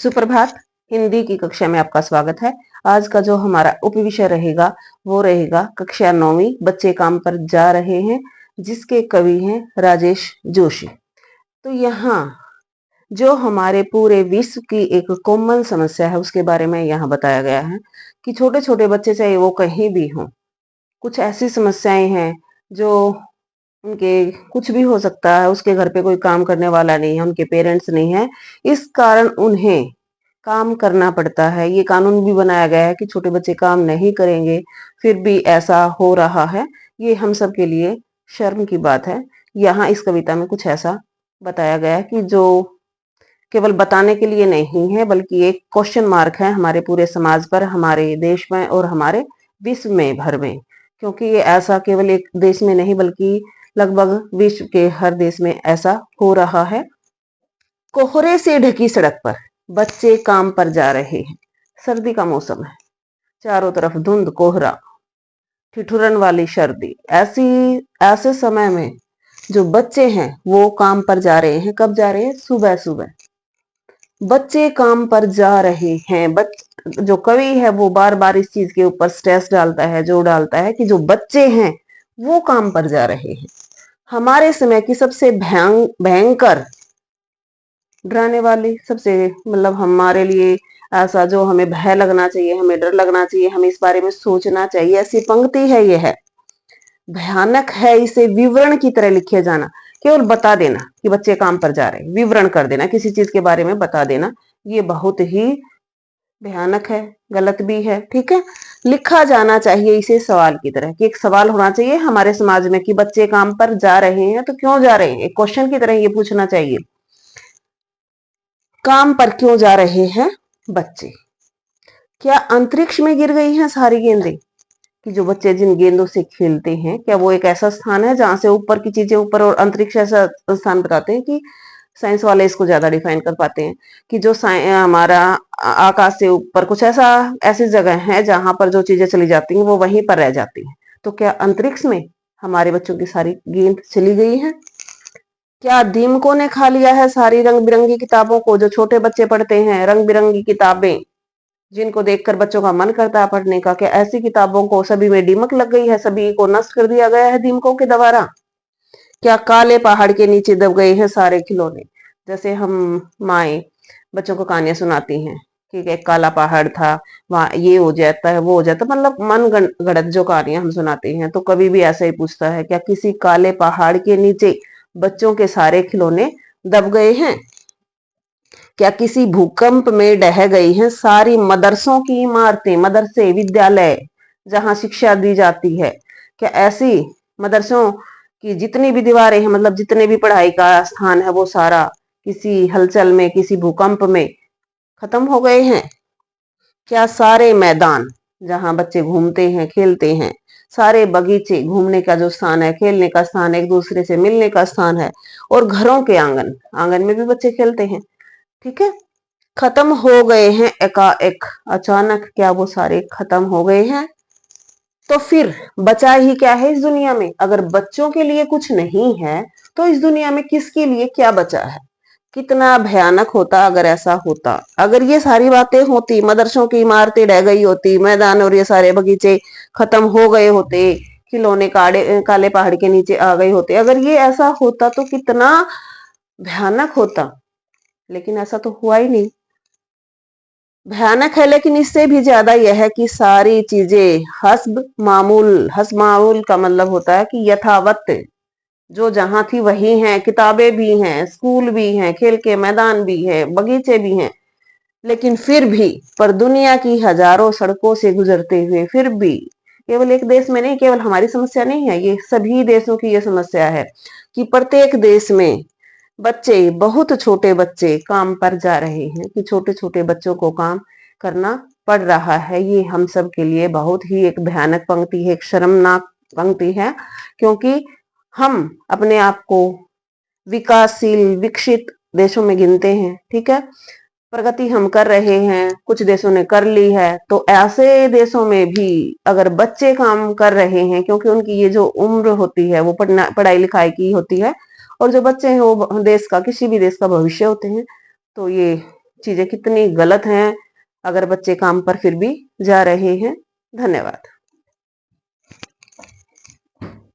सुप्रभात। हिंदी की कक्षा में आपका स्वागत है। आज का जो हमारा उपविषय रहेगा वो रहेगा कक्षा 9वीं बच्चे काम पर जा रहे हैं, जिसके कवि हैं राजेश जोशी। तो यहाँ जो हमारे पूरे विश्व की एक कॉमन समस्या है उसके बारे में यहाँ बताया गया है कि छोटे छोटे बच्चे चाहे वो कहीं भी हों, कुछ ऐसी समस्याएं हैं जो उनके कुछ भी हो सकता है। उसके घर पे कोई काम करने वाला नहीं है, उनके पेरेंट्स नहीं है, इस कारण उन्हें काम करना पड़ता है। ये कानून भी बनाया गया है कि छोटे बच्चे काम नहीं करेंगे, फिर भी ऐसा हो रहा है। ये हम सब के लिए शर्म की बात है। यहाँ इस कविता में कुछ ऐसा बताया गया है कि जो केवल बताने के लिए नहीं है, बल्कि एक क्वेश्चन मार्क है हमारे पूरे समाज पर, हमारे देश में और हमारे विश्व में भर में। क्योंकि ये ऐसा केवल एक देश में नहीं बल्कि लगभग विश्व के हर देश में ऐसा हो रहा है। कोहरे से ढकी सड़क पर बच्चे काम पर जा रहे हैं। सर्दी का मौसम है, चारों तरफ धुंध कोहरा, ठिठुरन वाली सर्दी। ऐसे समय में जो बच्चे हैं वो काम पर जा रहे हैं। कब जा रहे हैं? सुबह सुबह बच्चे काम पर जा रहे हैं। जो कवि है वो बार बार इस चीज के ऊपर स्ट्रेस डालता है, जोर डालता है कि जो बच्चे हैं वो काम पर जा रहे हैं। हमारे समय की सबसे भयंकर, डराने वाली, सबसे मतलब हमारे लिए ऐसा जो हमें भय लगना चाहिए, हमें डर लगना चाहिए, हमें इस बारे में सोचना चाहिए, ऐसी पंक्ति है। यह है भयानक है। इसे विवरण की तरह लिखे जाना, केवल बता देना कि बच्चे काम पर जा रहे हैं, विवरण कर देना, किसी चीज के बारे में बता देना, ये बहुत ही भयानक है, गलत भी है। ठीक है, लिखा जाना चाहिए इसे सवाल की तरह, कि एक सवाल होना चाहिए हमारे समाज में कि बच्चे काम पर जा रहे हैं तो क्यों जा रहे हैं, एक क्वेश्चन की तरह ये पूछना चाहिए। काम पर क्यों जा रहे हैं बच्चे? क्या अंतरिक्ष में गिर गई हैं सारी गेंदें? कि जो बच्चे जिन गेंदों से खेलते हैं, क्या वो एक ऐसा स्थान है जहां से ऊपर की चीजें ऊपर, और अंतरिक्ष ऐसा स्थान बताते हैं कि साइंस वाले इसको ज्यादा डिफाइन कर पाते हैं कि जो हमारा आकाश से ऊपर कुछ ऐसी जगह है जहां पर जो चीजें चली जाती हैं वो वहीं पर रह जाती हैं। तो क्या अंतरिक्ष में हमारे बच्चों की सारी गेंद चली गई है? क्या दीमकों ने खा लिया है सारी रंग बिरंगी किताबों को? जो छोटे बच्चे पढ़ते हैं, रंग बिरंगी किताबें जिनको देखकर बच्चों का मन करता है पढ़ने का, क्या ऐसी किताबों को सभी में दीमक लग गई है, सभी को नष्ट कर दिया गया है दीमकों के द्वारा? क्या काले पहाड़ के नीचे दब गए हैं सारे खिलौने? जैसे हम माए बच्चों को कहानियां सुनाती हैं कि एक काला पहाड़ था, वहां ये हो जाता है, वो हो जाता है, मतलब मन गढ़ंत जो कहानियां हम सुनाते हैं। तो कभी भी ऐसा ही पूछता है, क्या किसी काले पहाड़ के नीचे बच्चों के सारे खिलौने दब गए हैं? क्या किसी भूकंप में ढह गई हैं सारी मदरसों की इमारतें, मदरसे, विद्यालय जहां शिक्षा दी जाती है? क्या ऐसी मदरसों की जितनी भी दीवारें हैं, मतलब जितने भी पढ़ाई का स्थान है, वो सारा किसी हलचल में, किसी भूकंप में खत्म हो गए हैं? क्या सारे मैदान जहां बच्चे घूमते हैं, खेलते हैं, सारे बगीचे, घूमने का जो स्थान है, खेलने का स्थान है, एक दूसरे से मिलने का स्थान है, और घरों के आंगन, आंगन में भी बच्चे खेलते हैं, ठीक है, खत्म हो गए हैं एकाएक, अचानक? क्या वो सारे खत्म हो गए हैं? तो फिर बचा ही क्या है इस दुनिया में? अगर बच्चों के लिए कुछ नहीं है तो इस दुनिया में किसके लिए क्या बचा है? कितना भयानक होता अगर ऐसा होता। अगर ये सारी बातें होती, मदरसों की इमारतें ढह गई होती, मैदान और ये सारे बगीचे खत्म हो गए होते, खिलौने काले पहाड़ के नीचे आ गए होते, अगर ये ऐसा होता तो कितना भयानक होता। लेकिन ऐसा तो हुआ ही नहीं। भयानक है, लेकिन इससे भी ज्यादा यह है कि सारी चीजें हस्ब मामूल, हस्ब मामूल का मतलब होता है कि यथावत, जो जहां थी वही हैं, किताबें भी हैं, स्कूल भी हैं, खेल के मैदान भी है, बगीचे भी हैं, लेकिन फिर भी, पर दुनिया की हजारों सड़कों से गुजरते हुए फिर भी, केवल एक देश में नहीं, केवल हमारी समस्या नहीं है, ये सभी देशों की ये समस्या है कि प्रत्येक देश में बच्चे, बहुत छोटे बच्चे काम पर जा रहे हैं, कि छोटे छोटे बच्चों को काम करना पड़ रहा है। ये हम सब के लिए बहुत ही एक भयानक पंक्ति है, एक शर्मनाक पंक्ति है, क्योंकि हम अपने आप को विकासशील, विकसित देशों में गिनते हैं, ठीक है, प्रगति हम कर रहे हैं, कुछ देशों ने कर ली है, तो ऐसे देशों में भी अगर बच्चे काम कर रहे हैं, क्योंकि उनकी ये जो उम्र होती है वो पढ़ाई लिखाई की होती है, और जो बच्चे हैं वो देश का, किसी भी देश का भविष्य होते हैं, तो ये चीजें कितनी गलत हैं, अगर बच्चे काम पर फिर भी जा रहे हैं। धन्यवाद।